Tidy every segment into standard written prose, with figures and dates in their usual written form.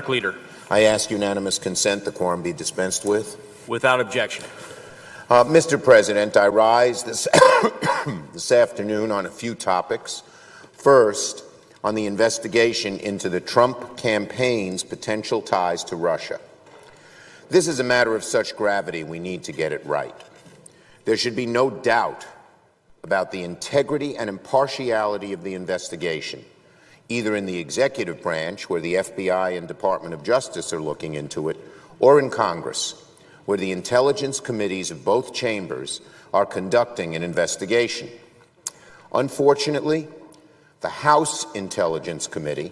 Leader. I ask unanimous consent the quorum be dispensed with. Without objection. Mr. President, I rise this afternoon on a few topics. First, on the investigation into the Trump campaign's potential ties to Russia. This is a matter of such gravity we need to get it right. There should be no doubt about the integrity and impartiality of the investigation, either in the executive branch, where the FBI and Department of Justice are looking into it, or in Congress, where the intelligence committees of both chambers are conducting an investigation. Unfortunately, the House Intelligence Committee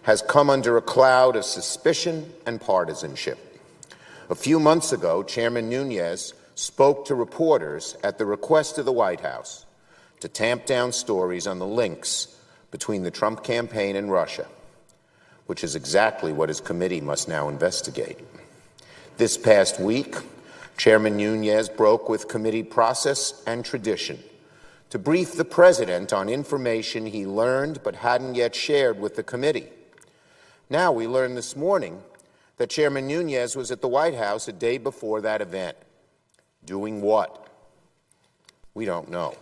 has come under a cloud of suspicion and partisanship. A few months ago, Chairman Nunes spoke to reporters at the request of the White House to tamp down stories on the links between the Trump campaign and Russia, which is exactly what his committee must now investigate. This past week, Chairman Nunes broke with committee process and tradition to brief the President on information he learned but hadn't yet shared with the committee. Now we learned this morning that Chairman Nunes was at the White House a day before that event. Doing what? We don't know.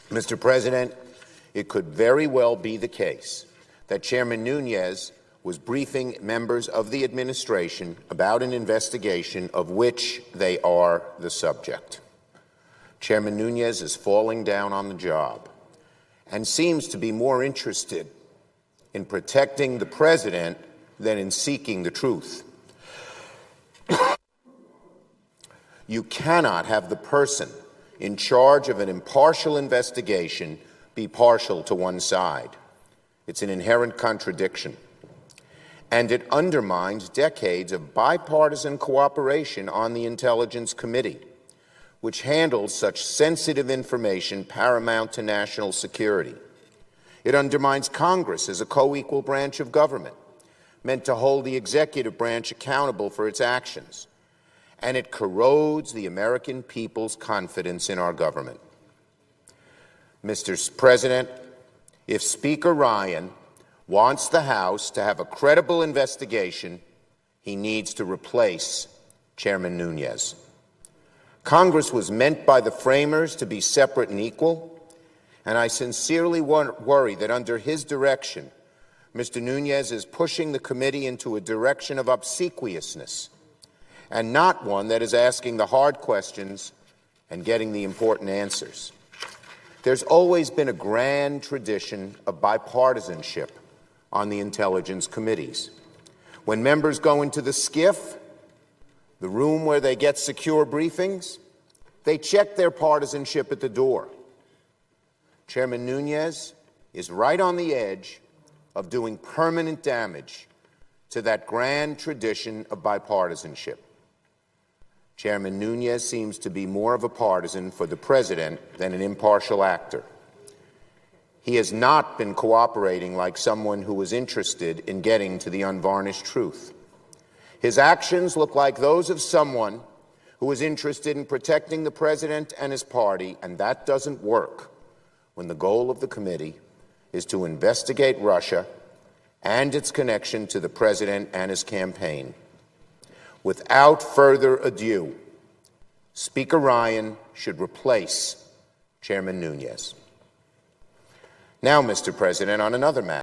Mr. President, it could very well be the case that Chairman Nunes was briefing members of the administration about an investigation of which they are the subject. Chairman Nunes is falling down on the job and seems to be more interested in protecting the President than in seeking the truth. You cannot have the person in charge of an impartial investigation be partial to one side. It's an inherent contradiction. And it undermines decades of bipartisan cooperation on the Intelligence Committee, which handles such sensitive information paramount to national security. It undermines Congress as a co-equal branch of government, meant to hold the executive branch accountable for its actions. And it corrodes the American people's confidence in our government. Mr. President, if Speaker Ryan wants the House to have a credible investigation, he needs to replace Chairman Nunes. Congress was meant by the framers to be separate and equal, and I sincerely worry that under his direction, Mr. Nunes is pushing the committee into a direction of obsequiousness, and not one that is asking the hard questions and getting the important answers. There's always been a grand tradition of bipartisanship on the intelligence committees. When members go into the SCIF, the room where they get secure briefings, they check their partisanship at the door. Chairman Nunes is right on the edge of doing permanent damage to that grand tradition of bipartisanship. Chairman Nunes seems to be more of a partisan for the President than an impartial actor. He has not been cooperating like someone who was interested in getting to the unvarnished truth. His actions look like those of someone who is interested in protecting the President and his party, and that doesn't work when the goal of the committee is to investigate Russia and its connection to the President and his campaign. Without further ado, Speaker Ryan should replace Chairman Nunes. Now, Mr. President, on another matter.